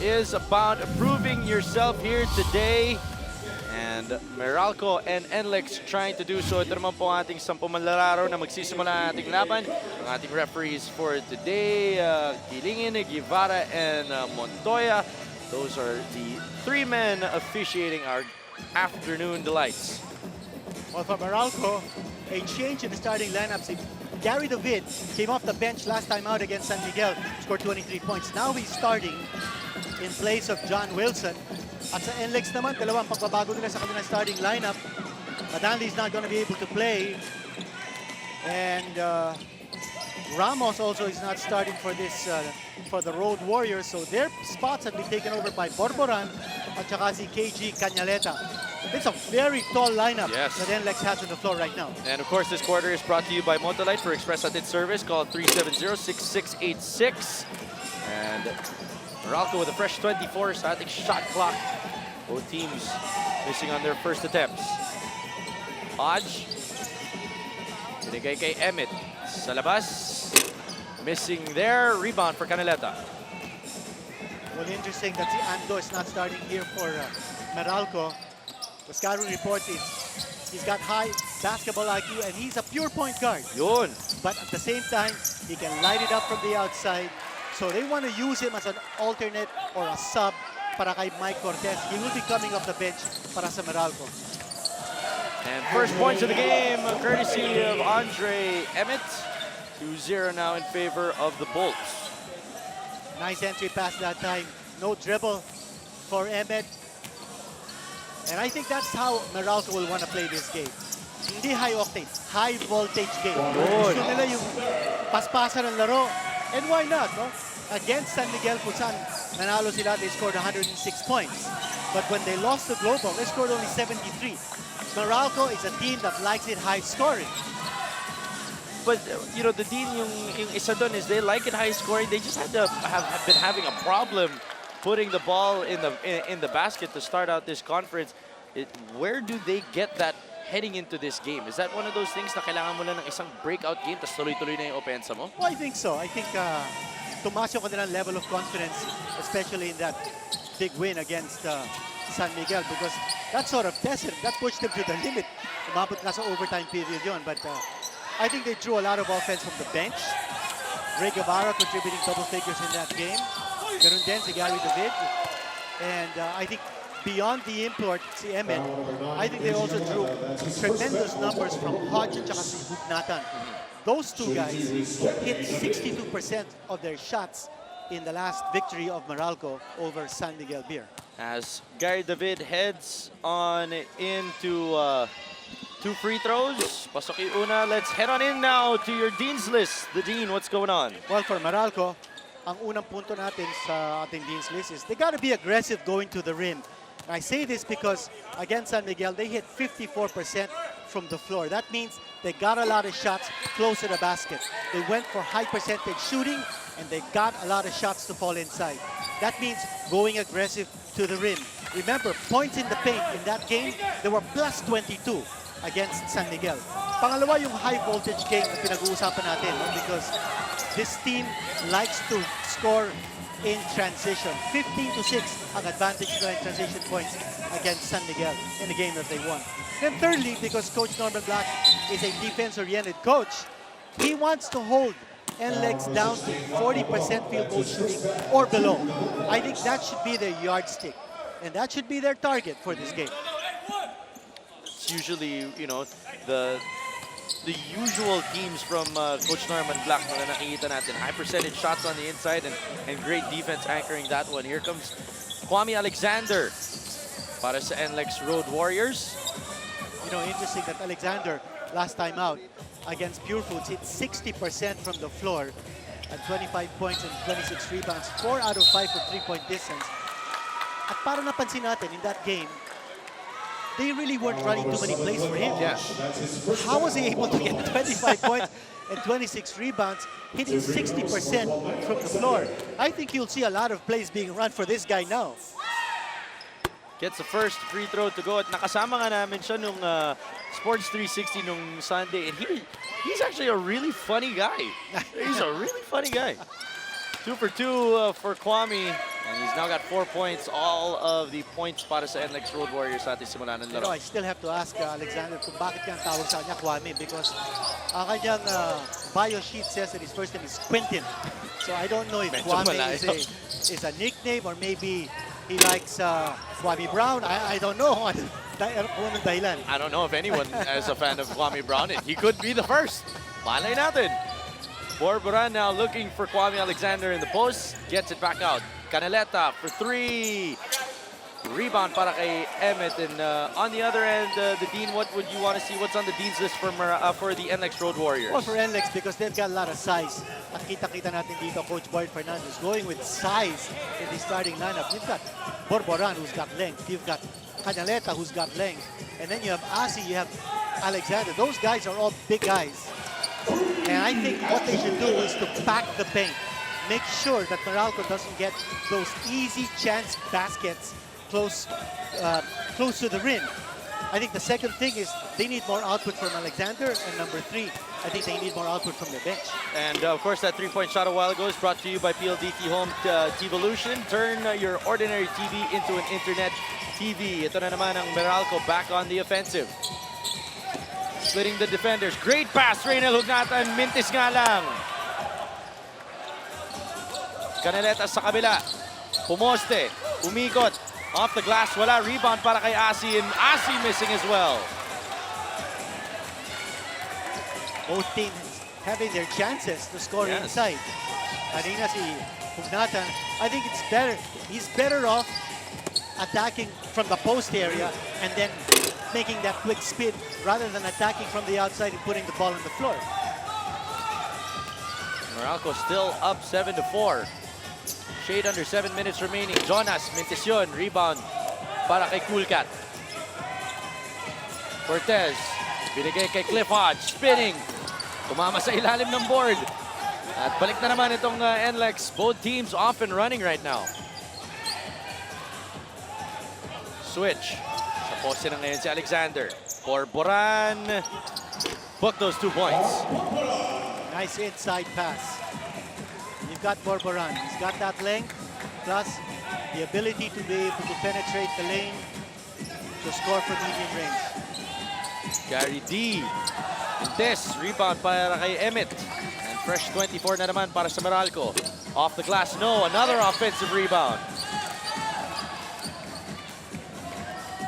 is about proving yourself here today. And Meralco and NLEX trying to do so. Ito naman po ang ating 10 manlalaro na magsisimula ang ating laban. Ang ating referees for today, Kilingin, Guevara, and Montoya. Those are the 3 men officiating our afternoon delights. Well, for Meralco, a change in the starting lineups. Gary David came off the bench last time out against San Miguel, scored 23 points. Now he's starting in place of John Wilson. At sa NLEX naman, dalawang pagbabago nila sa kanilang starting lineup. Madanli's not going to be able to play. And Ramos also is not starting for this for the Road Warriors. So their spots have been taken over by Borboran at saka si KG Cañaleta. It's a very tall lineup that NLEX has on the floor right now. And of course, this quarter is brought to you by Motolite. For express atid service, call 370-6686. And Meralco with a fresh 24 sa ating shot clock. Both teams missing on their first attempts. Hodge. Binigay kay Emmett. Sa labas. Missing there. Rebound for Canaleta. Well, interesting that si Ando is not starting here for Meralco. The scouting report is he's got high basketball IQ and he's a pure point guard. Yun. But at the same time, he can light it up from the outside. So they want to use him as an alternate or a sub para kay Mike Cortez. He will be coming off the bench para sa Meralco. And first points of the game, courtesy of Andre Emmett. 2-0 now in favor of the Bolts. Nice entry pass that time. No dribble for Emmett. And I think that's how Meralco will want to play this game. Hindi high octane, high voltage game. Gusto nila yung paspasan ng laro. And why not, no? Against San Miguel, kung saan nanalo sila, they scored 106 points. But when they lost to Global, they scored only 73. Meralco is a team that likes it high scoring. But, you know, the deal yung isa doon is they like it high scoring. They just have been having a problem putting the ball in the basket to start out this conference. Where do they get that heading into this game? Is that one of those things na kailangan mo lang ng isang breakout game tapos tuloy-tuloy na yung opensa mo? Well, I think so. I think tumaas yung kanilang level of confidence, especially in that big win against San Miguel, because that sort of tested, that pushed them to the limit. Umabot na sa overtime period yun. But I think they drew a lot of offense from the bench. Ray Guevara contributing double figures in that game. Ganun din si Gary David. And I think beyond the import, si Emmett, I think they also drew tremendous numbers from Hodge at si Hugnatan. Those two guys hit 62% of their shots in the last victory of Meralco over San Miguel Beer. As Gary David heads on into 2 free throws. Pasok yung una. Let's head on in now to your Dean's List. The Dean, what's going on? Well, for Meralco, ang unang punto natin sa ating Dean's List is they got to be aggressive going to the rim. And I say this because against San Miguel, they hit 54% from the floor. That means they got a lot of shots close to the basket. They went for high percentage shooting and they got a lot of shots to fall inside. That means going aggressive to the rim. Remember, points in the paint in that game, they were plus 22 against San Miguel. Pangalawa yung high voltage game na pinag-uusapan natin, no? Because this team likes to score in transition. 15-6 ang advantage nila in transition points against San Miguel in the game that they won. Then thirdly, because Coach Norman Black is a defense-oriented coach, he wants to hold NLEX down to 40% field goal shooting or below. I think that should be their yardstick, and that should be their target for this game. It's usually, you know, the usual teams from Coach Norman Black na nakikita natin. High percentage shots on the inside and great defense anchoring that one. Here comes Kwame Alexander para sa NLEX Road Warriors. You know, interesting that Alexander, last time out against Pure Foods, hit 60% from the floor at 25 points and 26 rebounds, 4 out of 5 for 3-point distance. At para napansin natin in that game, they really weren't running too many plays for him. Yeah. How was he able to get 25 points and 26 rebounds, hitting 60% from the floor? I think you'll see a lot of plays being run for this guy now. Gets the first free throw to go. At nakasama nga namin siya nung Sports 360 nung Sunday. And he's actually a really funny guy. He's a really funny guy. 2 for 2 for Kwame. And he's now got 4 points, all of the points para sa NLEX Road Warriors sa ating simula ng laro. I still have to ask Alexander kung bakit kang tawag sa kanya Kwame, because ang kanyang bio sheet says that his first name is Quentin. So I don't know if Medyo Kwame malayo. is a nickname or maybe he likes Kwame Brown. I don't know. Kung anong dahilan. I don't know if anyone is a fan of Kwame Brown. He could be the first. Malay natin. Borboran now looking for Kwame Alexander in the post. Gets it back out. Cuneta for 3. Rebound para kay Emmett. And on the other end, the Dean, what would you want to see? What's on the Dean's list for the NLEX Road Warriors? Well, for NLEX, because they've got a lot of size. At kita-kita natin dito, Coach Boyd Fernandez going with size in the starting lineup. You've got Borboran, who's got length. You've got Cuneta, who's got length. And then you have Asi, you have Alexander. Those guys are all big guys. And I think what they should do is to pack the paint. Make sure that Meralco doesn't get those easy chance baskets close to the rim. I think the second thing is they need more output from Alexander. And number 3, I think they need more output from the bench. And of course, that 3-point shot a while ago is brought to you by PLDT Home T-Volution. Turn your ordinary TV into an internet TV. Ito na naman ang Meralco back on the offensive. Splitting the defenders. Great pass, Reynel Hugnatan. Mintis nga lang. Cuneta sa kabila. Pumoste. Umikot. Off the glass. Wala. Rebound para kay Asi. And Asi missing as well. Both teams having their chances to score inside. Kanina si Hugnatan, I think it's better. He's better off attacking from the post area and then making that quick spin rather than attacking from the outside and putting the ball on the floor. Meralco still up 7-4. Shade under 7 minutes remaining. Jonas, Mintisyon, rebound para kay Coolcat. Cortez, binigay kay Cliff Hodge, spinning. Tumama sa ilalim ng board. At balik na naman itong NLEX. Both teams off and running right now. Switch. Sa poste na ngayon si Alexander. Borboran. Book those 2 points. Nice inside pass. You've got Borboran. He's got that length, plus the ability to be able to penetrate the lane to score from medium range. Gary D. And this, rebound para kay Emmett. And fresh 24 na naman para sa Meralco. Off the glass, no. Another offensive rebound.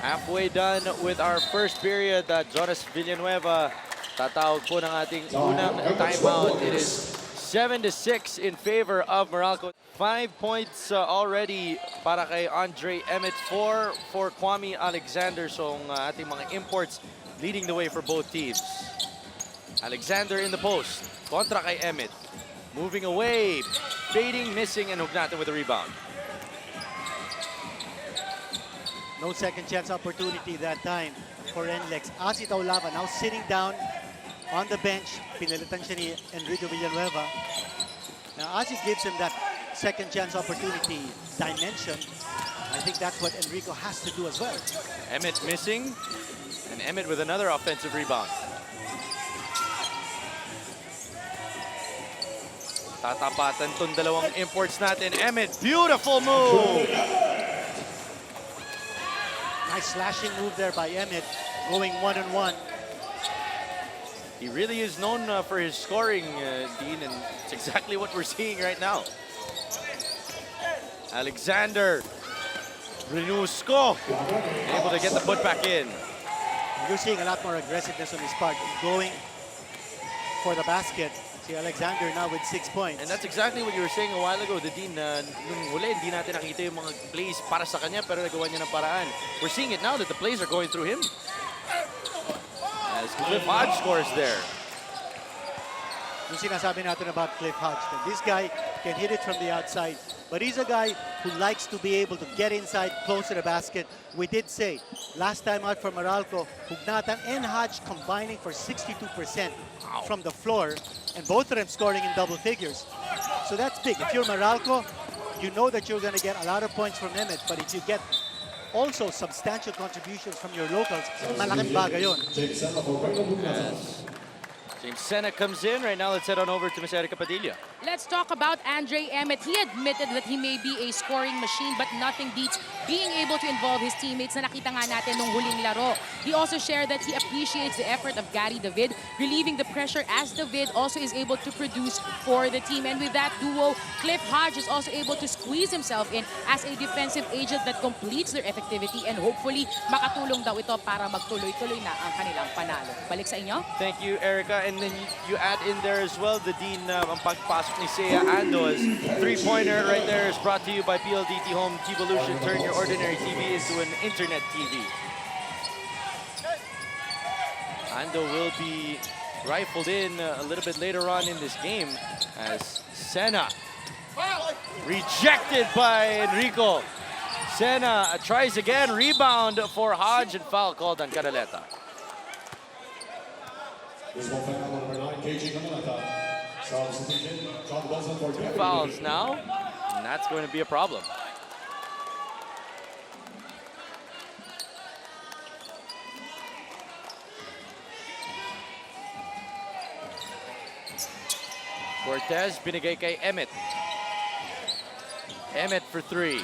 Halfway done with our first period. Jonas Villanueva tatawag po ng ating unang timeout. It is 7-6 in favor of Meralco. 5 points already para kay Andre Emmett. 4 for Kwame Alexander. So ang ating mga imports leading the way for both teams. Alexander in the post. Kontra kay Emmett. Moving away. Fading, missing, and Hugnatan with the rebound. No second chance opportunity that time for NLEX. Asi Taulava now sitting down on the bench. Pinalitan siya ni Enrico Villanueva. Now Asi gives him that second chance opportunity dimension. I think that's what Enrico has to do as well. Emmett missing. And Emmett with another offensive rebound. Tatapatan tong dalawang imports natin. Emmett, beautiful move! Nice slashing move there by Emmett, going one-on-one. He really is known for his scoring, Dean, and it's exactly what we're seeing right now. Alexander, Renusco, able to get the put back in. You're seeing a lot more aggressiveness on his part, going for the basket. See Alexander now with 6 points. And that's exactly what you were saying a while ago, the Dean, nung huli, hindi natin nakita yung mga plays para sa kanya, pero nagawa niya ng paraan. We're seeing it now that the plays are going through him. As Cliff Hodge scores there. Yung sinasabi natin about Cliff Hodge, that this guy can hit it from the outside, but he's a guy who likes to be able to get inside, close to the basket. We did say, last time out for Meralco, Hugnatan and Hodge combining for 62% from the floor, and both of them scoring in double figures. So that's big. If you're Meralco, you know that you're going to get a lot of points from Emmett, but if you get also substantial contributions from your locals, malaking bagay yun. Yes. James Sena comes in. Right now, let's head on over to Miss Erica Padilla. Let's talk about Andre Emmett. He admitted that he may be a scoring machine, but nothing beats being able to involve his teammates na nakita nga natin nung huling laro. He also shared that he appreciates the effort of Gary David, relieving the pressure as David also is able to produce for the team. And with that duo, Cliff Hodge is also able to squeeze himself in as a defensive agent that completes their effectivity, and hopefully makatulong daw ito para magtuloy-tuloy na ang kanilang panalo. Balik sa inyo. Thank you, Erica. And then you add in there as well the Dean ang pagpasok ni Seiya Ando's three-pointer right there is brought to you by PLDT Home Evolution. Turn your ordinary TV into an internet TV. Ando will be rifled in a little bit later on in this game as Sena rejected by Enrico. Sena tries again, rebound for Hodge, and foul called on Canaleta. Two fouls now, and that's going to be a problem. Cortez, binigay kay Emmett. Emmett for three.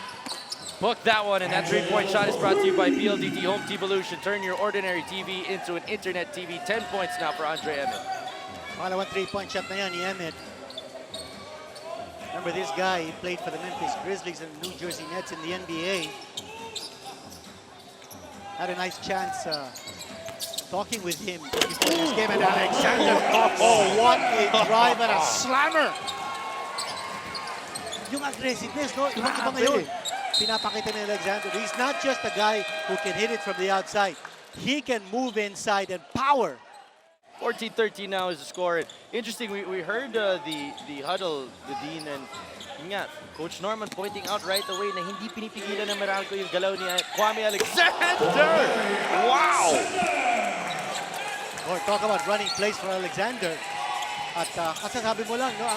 Book that one, and that three-point shot is brought to you by PLDT Home Evolution. Turn your ordinary TV into an internet TV. 10 points now for Andre Emmett. Pangalawang three-point shot na yan ni Emmett. Remember this guy, he played for the Memphis Grizzlies and New Jersey Nets in the NBA. Had a nice chance talking with him before this game, and Alexander, oh, what a drive and a slammer! Yung aggressiveness, no? Ibang-iba ngayon. Pinapakita ni Alexander. He's not just a guy who can hit it from the outside. He can move inside and power. 14-13 now is the score. Interesting, we heard the huddle, the Dean, and yun nga, Coach Norman pointing out right away na hindi pinipigilan ng Meralco yung galaw ni Kwame Alexander. Wow! Or talk about running plays for Alexander. At kasasabi mo lang, no,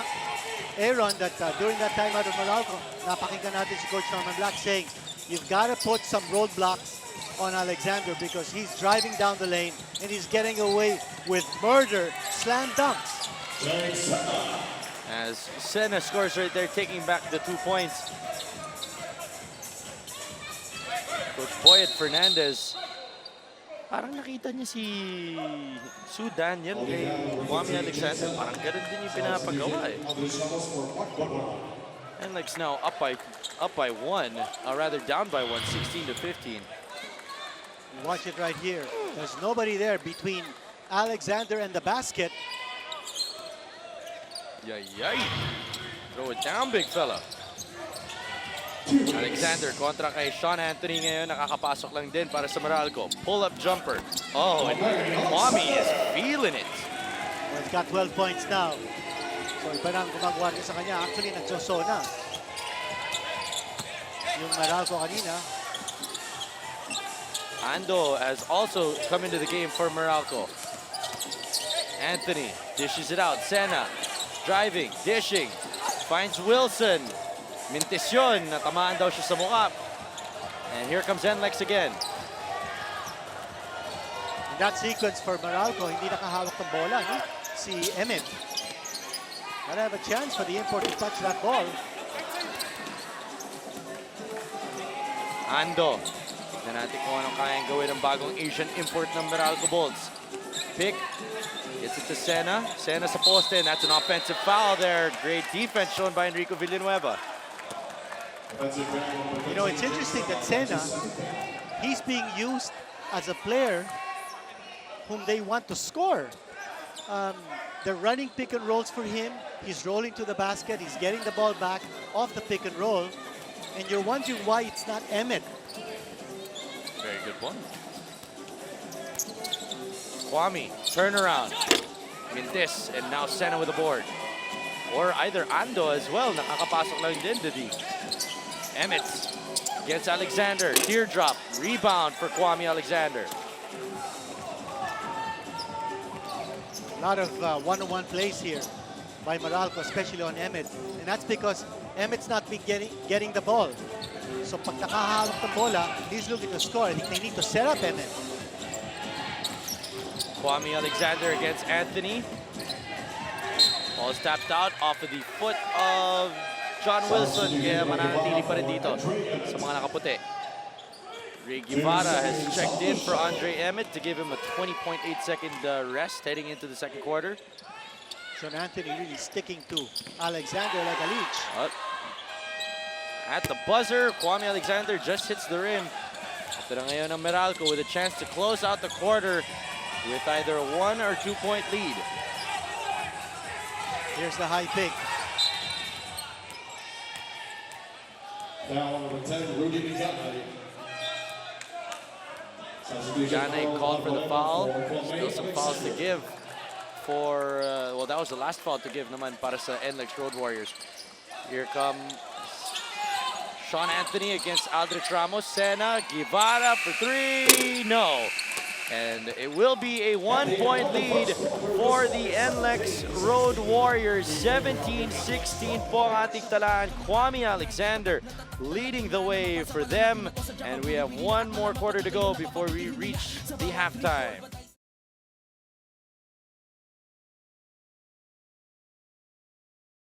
Aaron, that during that time out of Meralco, napakinggan natin si Coach Norman Black saying, you've got to put some roadblocks on Alexander because he's driving down the lane and he's getting away with murder slam dunks. As Sena scores right there, taking back the 2 points. Coach Boyet Fernandez, parang nakita niya si Sudan yan kay Kwame Alexander. Parang ganun din yung pinapagawa eh. NLEX now up by one, rather down by one, 16-15. Watch it right here. There's nobody there between Alexander and the basket. Yay. Throw it down, big fella. Alexander kontra kay Sean Anthony ngayon. Nakakapasok lang din para sa Meralco. Pull-up jumper. Oh, and Kwame is feeling it. Well, he's got 12 points now. So iba nang gumagawa niya sa kanya. Actually, nagsosona. Yung Meralco kanina. Ando has also come into the game for Meralco. Anthony dishes it out. Sena driving, dishing, finds Wilson. Mintis yun, natamaan daw siya sa mukha. And here comes NLEX again. In that sequence for Meralco, hindi nakahawak ng bola, no? Si Emmett. Gotta have a chance for the import to touch that ball. Ando. Tignan natin kung anong kayang gawin ng bagong Asian import ng Meralco Bolts. Pick. Gets it to Sena. Sena sa poste, and that's an offensive foul there. Great defense shown by Enrico Villanueva. You know, it's interesting that Sena, he's being used as a player whom they want to score. They're running pick and rolls for him. He's rolling to the basket. He's getting the ball back off the pick and roll. And you're wondering why it's not Emmett. Very good one. Kwame, turnaround. Mintis, and now Sena with the board. Or either Ando as well. Nakakapasok lang din, Didi. Emmett gets Alexander. Teardrop. Rebound for Kwame Alexander. A lot of one-on-one plays here by Meralco, especially on Emmett. And that's because Emmett's not been getting the ball. So pag nakahawak ng bola, he's looking to score. I think they need to set up Emmett. Kwame Alexander against Anthony. Ball's tapped out off of the foot of John Wilson. Kaya mananatili pa rin dito sa mga nakaputi. Ray Guevara has checked in for Andre Emmett to give him a 20.8-second rest heading into the second quarter. Sean Anthony really sticking to Alexander like a leech. At the buzzer, Kwame Alexander just hits the rim. Ito na ngayon ang Meralco with a chance to close out the quarter with either a 1 or 2 point lead. Here's the high pick. Now, number 10, Rudy Mizanay. Jane called for the foul. Still some fouls to give for, well, that was the last foul to give naman para sa NLEX Road Warriors. Here comes Sean Anthony against Aldrich Ramos. Sena, Guevara for 3, no. And it will be a 1 point lead for the NLEX Road Warriors. 17-16 po ang ating talaan. Kwame Alexander leading the way for them. And we have one more quarter to go before we reach the halftime.